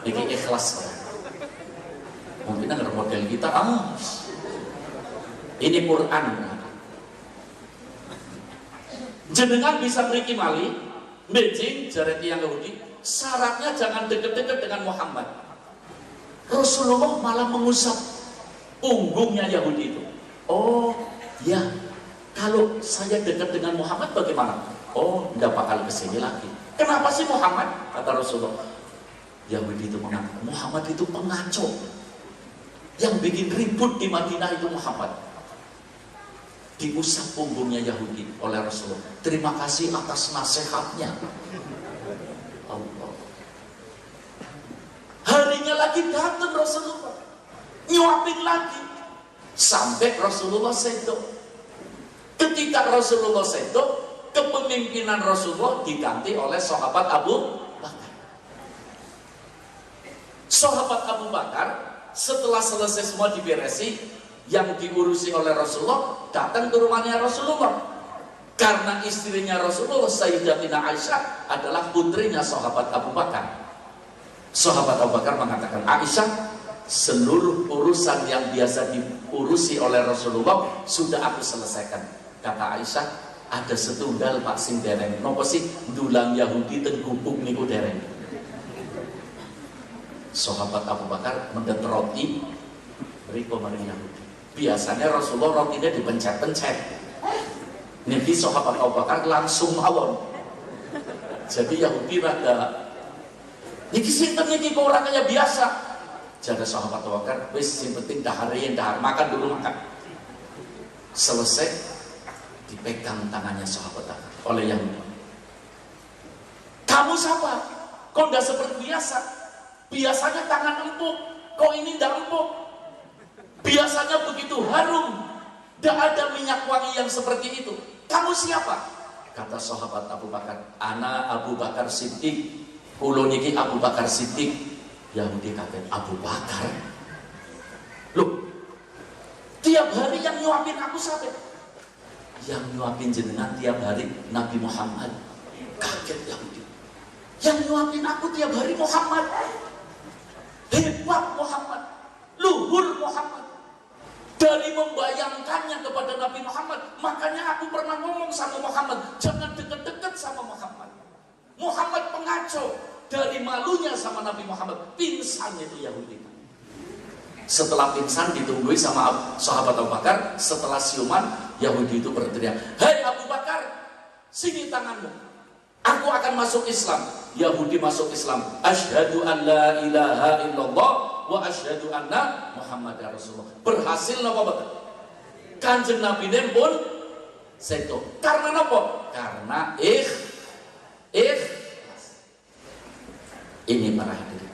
Iki ikhlas. Mungkin angger model kita ini Quran. Jenengan bisa mriki malih benjing jaret yang Yahudi, syaratnya jangan deket-deket dengan Muhammad. Rasulullah malah mengusap punggungnya Yahudi itu. Oh ya, kalau saya dekat dengan Muhammad bagaimana? Oh, tidak bakal kesini lagi. Kenapa sih Muhammad? Kata Rasulullah. Yahudi itu mengatakan, Muhammad itu pengacau. Yang bikin ribut di Madinah itu Muhammad. Diusap punggungnya Yahudi oleh Rasulullah. Terima kasih atas nasihatnya. Allah. Harinya lagi datang Rasulullah, nyuapin lagi sampai Rasulullah sedo. Ketika Rasulullah sedo, kepemimpinan Rasulullah diganti oleh sahabat Abu Bakar. Sahabat Abu Bakar setelah selesai semua diberesi, yang diurusi oleh Rasulullah datang ke rumahnya Rasulullah. Karena istrinya Rasulullah Sayyidatina Aisyah adalah putrinya sahabat Abu Bakar. Sahabat Abu Bakar mengatakan, Aisyah, seluruh urusan yang biasa diurusi oleh Rasulullah sudah aku selesaikan. Kata Aisyah, ada setunggal Pak sing dereng. Nopo sih dulang Yahudi ten gubuk niku dereng. Sahabat Abu Bakar mendet roti beri pemarin Yahudi. Biasanya Rasulullah rotinya dipencet-pencet. Niki sahabat Abu Bakar langsung mawon. Jadi Yahudi rada niki sinten niki kok orangnya biasa. Jadi sahabat Abu Bakar, wis sing penting dahar makan dulu makan. Selesai dipegang tangannya sahabat oleh Yahudi. Kamu siapa? Kok tidak seperti biasa? Biasanya tangan empuk, kok ini tidak empuk? Biasanya begitu harum, tidak ada minyak wangi yang seperti itu. Kamu siapa? Kata sahabat Abu Bakar, ana Abu Bakar Siddiq. Kulo niki Abu Bakar Siddiq. Yahudi kaget, Abu Bakar? Loh, tiap hari yang nyuapin aku siapa? Yang nyuapin jenengan tiap hari Nabi Muhammad. Kaget Yahudi. Yang nyuapin aku tiap hari Muhammad. Hebat Muhammad, luhur Muhammad. Dari membayangkannya kepada Nabi Muhammad, makanya aku pernah ngomong sama Muhammad, jangan deket-deket sama Muhammad. Muhammad pengacau. Dari malunya sama Nabi Muhammad, pingsan itu Yahudi. Setelah pingsan ditunggui sama sahabat Abu Bakar. Setelah siuman, Yahudi itu berteriak, "Hei Abu Bakar, sini tanganmu, aku akan masuk Islam. Yahudi masuk Islam, asyhadu an la ilaha illallah wa asyhadu anna Muhammadar Rasulullah. Berhasil napa boten? Kanjeng Nabi pun seto. Karena napa? Karena ini para hadirin.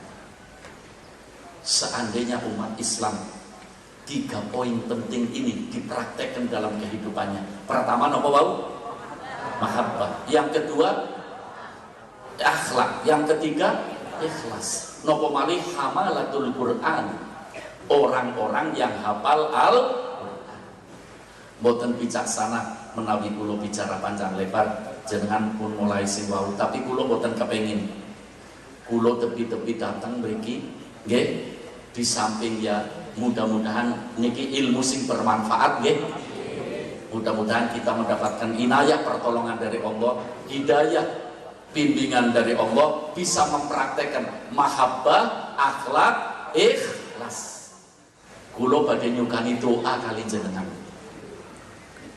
Seandainya umat Islam 3 poin penting ini dipraktekkan dalam kehidupannya. Pertama napa wau? Mahabbah. Yang kedua akhlak. Yang ketiga ikhlas. Napa malih hamalatul Quran. Orang-orang yang hafal Al-Quran. Boten bijaksana menawi kula bicara panjang lebar jenengan pun mulai sing wau, tapi kula boten kepengin. Kula tepi-tepi datang mriki nggih di samping ya mudah-mudahan niki ilmu sing bermanfaat nggih. Mudah-mudahan kita mendapatkan inayah pertolongan dari Allah, hidayah bimbingan dari Allah, bisa mempraktekkan mahabbah, akhlak, ikhlas. Kula badhe nyukani doa kali jenengan.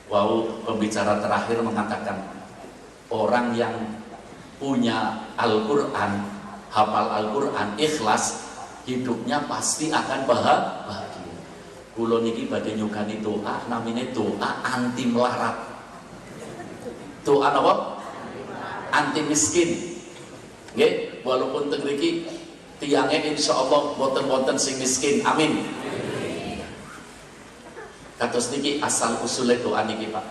Wow, pembicara terakhir mengatakan orang yang punya Al-Quran, hafal Al-Quran, ikhlas, hidupnya pasti akan bahagia. Kulo niki badhe nyukani doa namanya doa anti melarat. Doa apa? Anti miskin. Nggih, walaupun teng mriki tiyange insyaallah boten-boten sing miskin. Amin. Kados niki asal usule doa niki, Pak.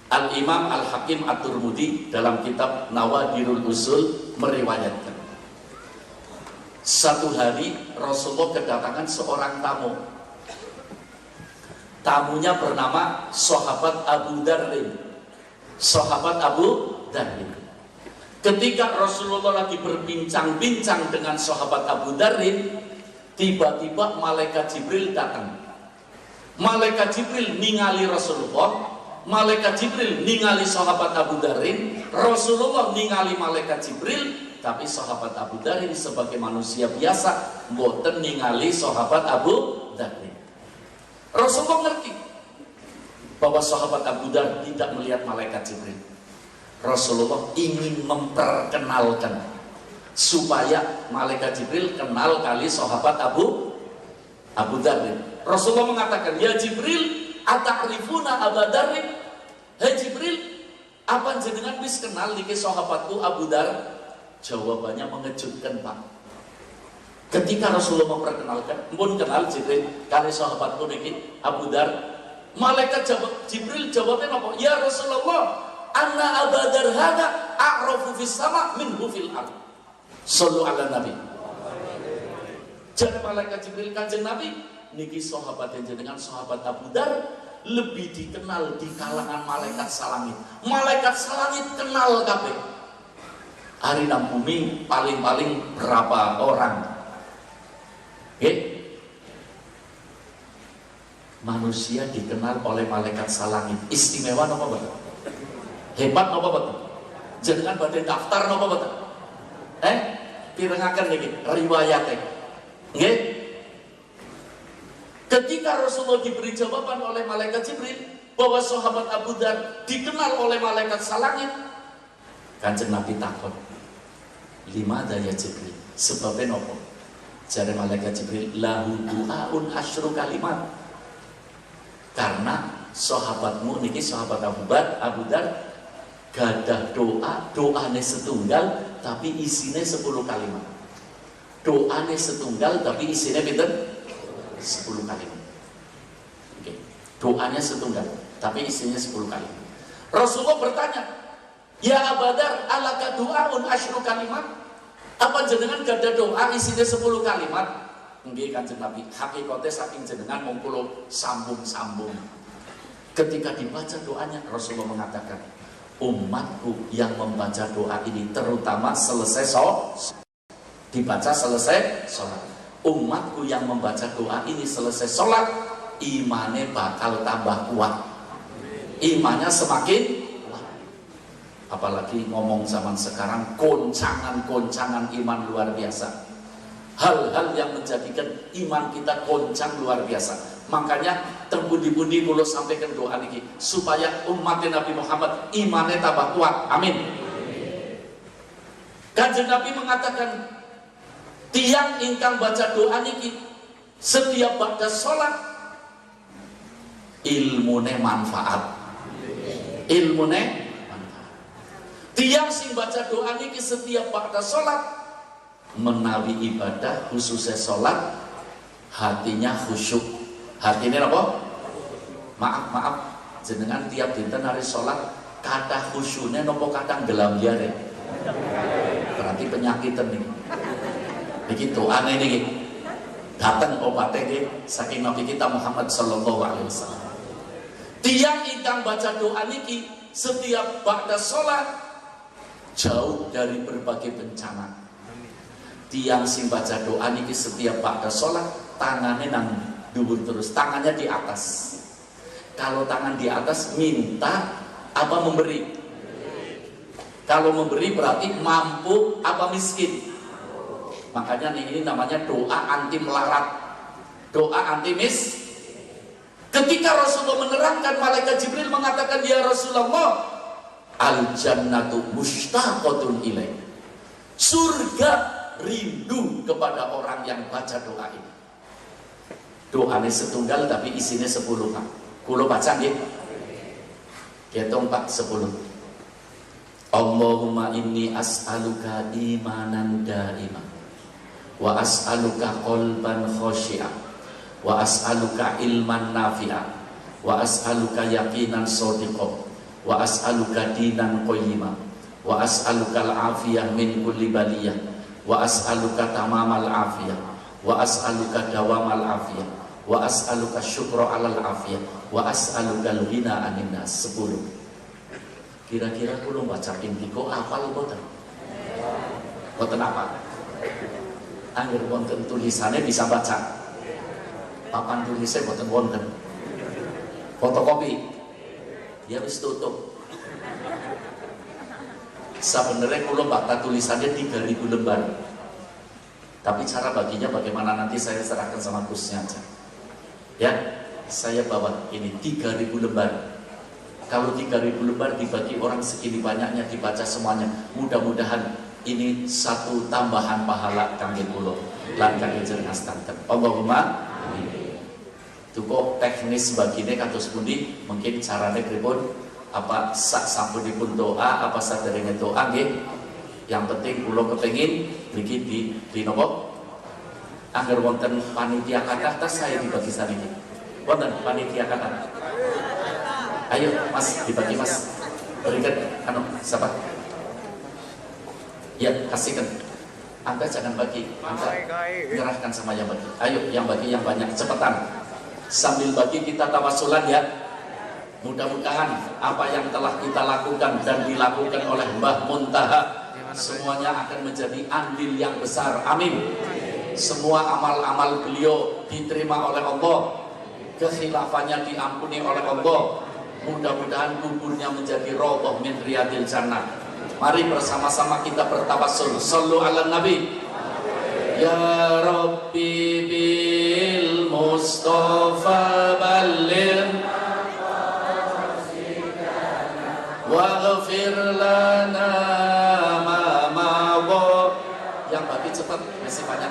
Al-Imam Al-Hakim At-Tirmidzi dalam kitab Nawadirul Usul meriwayatkan, satu hari Rasulullah kedatangan seorang tamu. Tamunya bernama sahabat Abu Darrin. Sahabat Abu Darrin. Ketika Rasulullah lagi berbincang-bincang dengan sahabat Abu Darrin, tiba-tiba malaikat Jibril datang. Malaikat Jibril ningali Rasulullah, malaikat Jibril ningali sahabat Abu Darrin, Rasulullah ningali malaikat Jibril. Tapi sahabat Abu Darrin sebagai manusia biasa mboten ningali sahabat Abu Darrin. Rasulullah ngerti bahwa sahabat Abu Darrin tidak melihat malaikat Jibril. Rasulullah ingin memperkenalkan supaya malaikat Jibril kenal kali sahabat Abu Darrin. Rasulullah mengatakan, "Ya Jibril, ata'rifuna Abu Darrin?" Hei Jibril, apa jenengan wis kenal niki sahabatku Abu Dar? Jawabannya mengejutkan, Pak. Ketika Rasulullah memperkenalkan, "Mpun kenal Jibril kali sahabatku niki Abu Dar." Malaikat Jibril jawabnya apa? "Ya Rasulullah, anna Abu Dar hada a'rafu fis sama minhu fil ard." Sallu ala Nabi. Jadi malaikat Jibril kanjeng Nabi, niki sahabat yang jenengan sahabat Abu Dar lebih dikenal di kalangan malaikat salangit. Malaikat salangit kenal kabeh. Hari nang bumi paling-paling berapa orang? Manusia dikenal oleh malaikat salangit. Istimewa napa boten? Hebat napa boten? Jenengan badhe daftar napa boten? Pirengaken niki riwayate. Nggih. Ketika Rasulullah diberi jawaban oleh malaikat Jibril bahwa sahabat Abu Dar dikenal oleh malaikat salangit, kanjeng Nabi takut, "Limada ya Jibril?" Sebabnya nopo? Jare malaikat Jibril, "Lahu du'aun asyru kalimat." Karena sahabatmu niki sahabat Abu Dar gadah doane setunggal tapi isine 10 kalimat. Doane setunggal tapi isine pinten? 10 kalimat. Oke. Doanya setunggal tapi isinya 10 kalimat. Rasulullah bertanya, "Ya Abu Dar, alaka du'aun asyru kalimat?" Apa jenengan gada doa isinya 10 kalimat? Nggih kanjeng Nabi, hakikate saking jenengan mung kula sambung-sambung. Ketika dibaca doanya, Rasulullah mengatakan, umatku yang membaca doa ini terutama selesai dibaca selesai sholat. Umatku yang membaca doa ini selesai sholat, imannya bakal tambah kuat. Imannya semakin kuat. Apalagi ngomong zaman sekarang, goncangan-goncangan iman luar biasa. hal-hal yang menjadikan iman kita goncang luar biasa. Makanya terpundi-pundi kula sampaikan doa niki supaya umat Nabi Muhammad imannya tambah kuat. Amin. Kanjeng Nabi mengatakan, tiang ingkang baca doa niki setiap ba'da sholat ilmune manfaat. Ilmune manfaat. Tiang sing baca doa niki setiap ba'da sholat menawi ibadah khususnya sholat hatinya khusyuk. Hatinya apa? Maaf jenengan tiap dinten hari sholat kata khusyuknya nopo kadang gelam jare. Berarti penyakitan nih. Begitu aneh nih. Datang obatnya nih saking Nabi kita Muhammad sallallahu alaihi wasallam. Tiang ingkang baca doa niki setiap ba'da sholat jauh dari berbagai bencana. Tiang sing baca doa niki setiap ba'da sholat tangannya nang dhuwur terus, tangannya di atas. Kalau tangan di atas minta apa memberi? Kalau memberi berarti mampu apa miskin? Makanya ini namanya doa anti melarat, doa anti mis. Ketika Rasulullah menerangkan, malaikat Jibril mengatakan, ya Rasulullah, al jannatu mushtaqatun ilaih. Surga rindu kepada orang yang baca doa ini. Doanya setunggal tapi isinya 10 Pak. Kulo baca nggih. Hitung Pak 10. Allahumma inni as'aluka imanan daima wa as'aluka qalban khashi'a wa as'aluka ilman nafi'a wa as'aluka yaqinan shadiqa wa as'aluka dinan qayyima wa as'aluka al-afiyah min kulli baliyah wa as'aluka tamamal afiyah wa as'aluka dawamal afiyah wa as'aluka syukra alal afiyah wa as'aluka al-ghina anin nas. 10. Kira-kira kulo baca pindiko apal boten? Boten apa? Angger wonten tulisannya bisa baca. Papan tulisnya boten wonten. Fotokopi. Ya wis tutup. Sebenarnya kulo baca tulisannya 3000 lembar. Tapi cara baginya bagaimana nanti saya serahkan sama Gusnya aja. Ya, saya bawa ini 3000 lembar. Kalau 3000 lembar dibagi orang segini banyaknya dibaca semuanya, mudah-mudahan ini satu tambahan pahala kangge kula lan kangge jenengan sedanten. Allahumma amin. Itu kok teknis bagine kados pundi, mungkin carane pripun, apa sak sampunipun doa, apa saderenge doa nggih. Yang penting kula kepengin niki di napa? Angger wonten panitia kata saya dibagi saniki. Wonten panitia kata. Ayo Mas, dibagi Mas. Berikan siapa? Ya, kasihkan. Anda jangan bagi, Anda menyerahkan sama yang bagi. Ayo, yang bagi yang banyak, cepetan. Sambil bagi kita tawasulan ya. Mudah-mudahan apa yang telah kita lakukan dan dilakukan oleh Mbah Muntaha semuanya akan menjadi andil yang besar. Amin. Semua amal-amal beliau diterima oleh Allah. Kekhilafahnya diampuni oleh Allah. Mudah-mudahan kuburnya menjadi rawdah min riyadil jannah. Mari bersama-sama kita bertawassul. Shallu ala nabi. Ya Rabbi bil Mustafa balligh waghfir lana ma madha. Yang bagi cepat, masih banyak.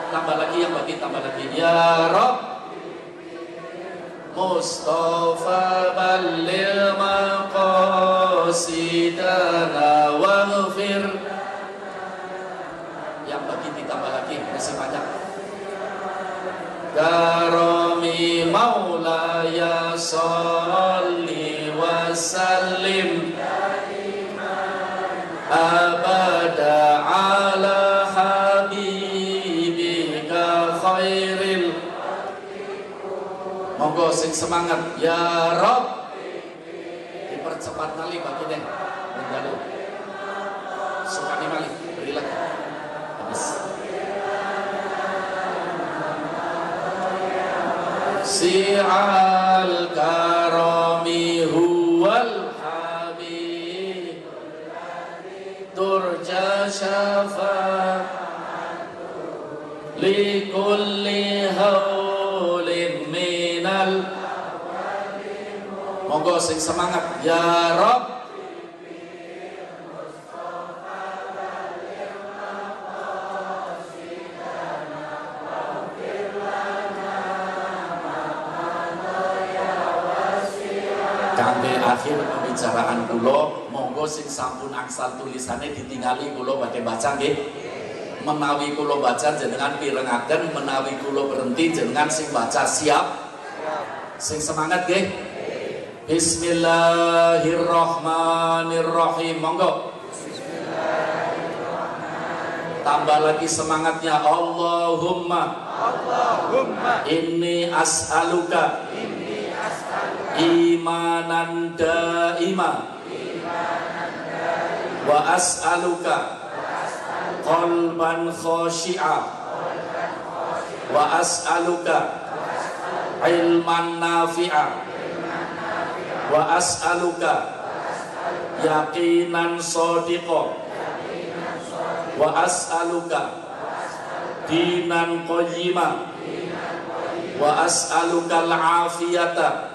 Tambah lagi yang bagi, tambah lagi. Ya Rabb Mustafa balligh maqasidana waghfir. Yang bagi ditambah lagi, masih banyak. Karami maulaya sholli wa sallim abada ala habibika khairil. Monggo sing semangat. Ya Rob, dipercepat kali bagi deh. Menjalu sukani mali, beri lagi. Habis. Si'al karami huwal habib turja syafa likulli haulin minal. Monggo sing semangat ya Rabb. Kangge akhir pembicaraan kula, monggo sing sampun angsal tulisane ditingali kula badhe baca nggih. Menawi kula baca jenengan pirengaken, menawi kula berhenti jenengan sing baca siap. Sing semangat nggih. Bismillahirrahmanirrahim. Monggo. Tambah lagi semangatnya. Allahumma inni as'aluka imanan daima wa as'aluka qalban khashi'a wa as'aluka ilman nafi'a wa as'aluka yaqinan shadiqa wa as'aluka dinan qayyima wa as'aluka al-afiyata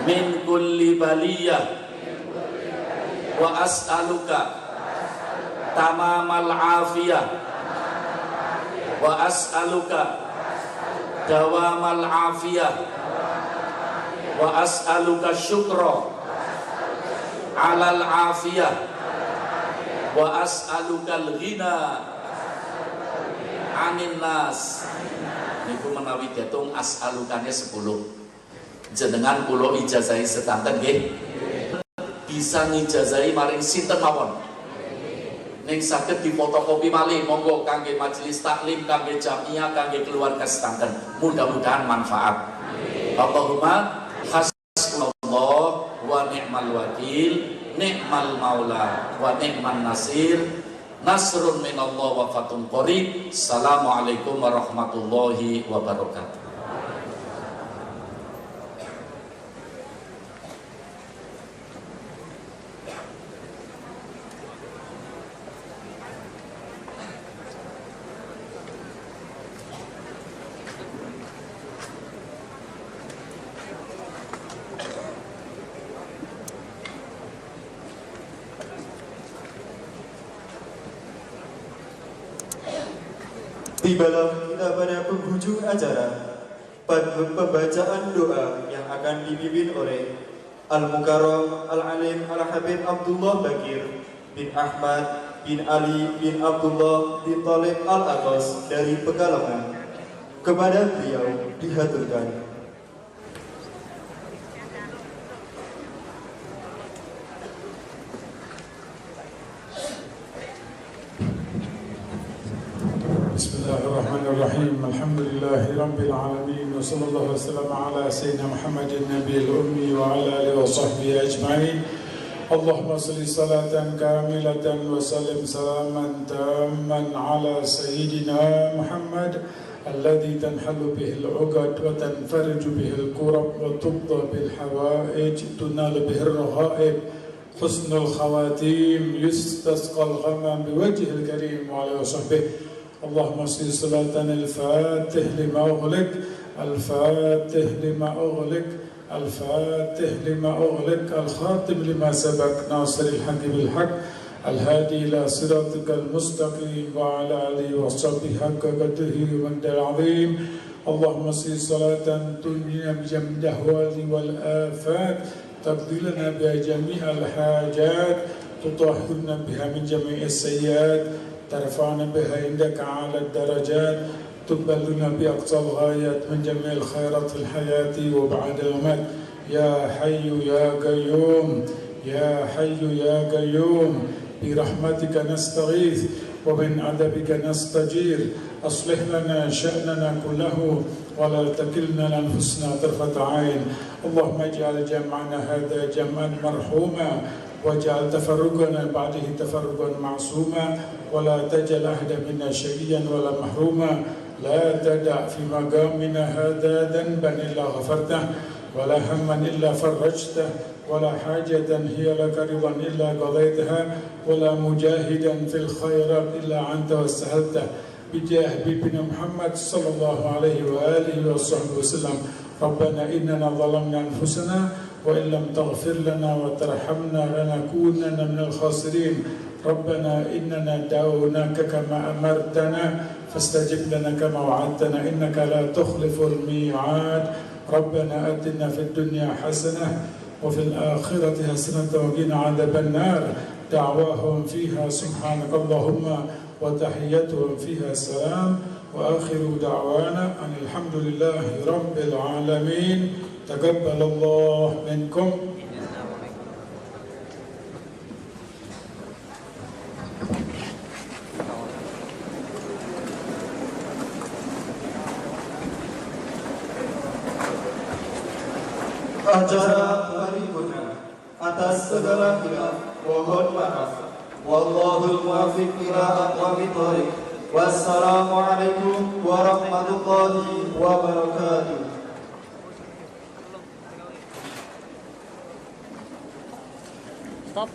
min kulli baliyah wa as'aluka tamamal afiyah wa as'aluka dawamal afiyah wa as'aluka syukra alal afiyah wa as'aluka al-ghina anin nas. Niku menawi diitung as'alukane 10. Jenengan kula ijazahi sedanten nggih. Bisa ngijazahi maring sinten mawon. Ning saged difotokopi malih monggo kangge majelis taklim, kangge jamiah, kangge keluarga sedanten. Mudah-mudahan manfaat. Allahumma hasbunallah wa ni'mal wakil, ni'mal maula wa ni'man nasir. Nasrun minallah wa fatun qarib. Assalamualaikum warahmatullahi wabarakatuh. Tibalah kita pada penghujung acara pembacaan doa yang akan dipimpin oleh Al-Mukarram Al-Alim Al-Habib Abdullah Bakir bin Ahmad bin Ali bin Abdullah bin Talib Al-Atas dari Pekalongan. Kepada beliau dihaturkan. Bismillahirrahmanirrahim. Alhamdulillahi rabbil alamin wa sallallahu wasallam ala sayyidina Muhammadin nabiyil ummi wa ala alihi wa sahbihi ajma'in. Allahumma salli salatan kamilatan wa sallim salaman tamman ala sayyidina Muhammad alladhi tanhalu bihi al-'uqad wa tanfariju bihi al-kurab wa tubda bil hawaij tunalu bihi ar-raghaib husnul khawatim yustasqa al-ghamam biwajhil karim wa ala sahbihi. اللهم صل صلاة الفاتح لما أغلق الفاتح لما أغلق الفاتح لما أغلق الخاتم لما سبق ناصر الحق بالحق الهادي إلى صراطك المستقيم وعلى آله وصحبه حق قدره ومقداره العظيم. اللهم صل صلاة تنجينا بجميع الأهوال والآفات تقضي لنا بها جميع الحاجات تطهرنا بها من جميع السيئات ترفعنا بها عندك أعلى الدرجات تبلغنا بأقصى الغايات من جميع الخيرات في الحياة وبعد الممات. يا حي يا قيوم يا حي يا قيوم برحمتك نستغيث ومن عذابك نستجير. أصلح لنا شأننا كله ولا تكلنا لأنفسنا طرفة عين. اللهم اجعل جمعنا هذا جمعا مرحوما واجعل تفرقنا بعده تفرقا معصوما ولا تجعل أحدا منا شقيا ولا محروما. لا تدع في مقامنا هذا ذنبا إلا غفرته ولا هما إلا فرجته ولا حاجة هي لك رضا إلا قضيتها ولا مجاهدا في الخيرات إلا أنت واستهلته بجاه حبيبنا محمد صلى الله عليه وآله وصحبه وسلم. ربنا إننا ظلمنا أنفسنا وإن لم تغفر لنا وترحمنا لنكونن من الخاسرين. ربنا إننا دعوناك كما أمرتنا فاستجب لنا كما وعدتنا إنك لا تخلف الميعاد. ربنا آتنا في الدنيا حسنة وفي الآخرة حسنة وقنا عذاب النار. دعواهم فيها سبحانك اللهم وتحيتهم فيها السلام وآخر دعوانا أن الحمد لله رب العالمين. تقبل الله منكم. Acara paripurna. Atas segala khilaf mohon maaf. Wallahul muwaffiq ila aqwamit thoriq. Wassalamualaikum warahmatullahi wabarakatuh. Stop.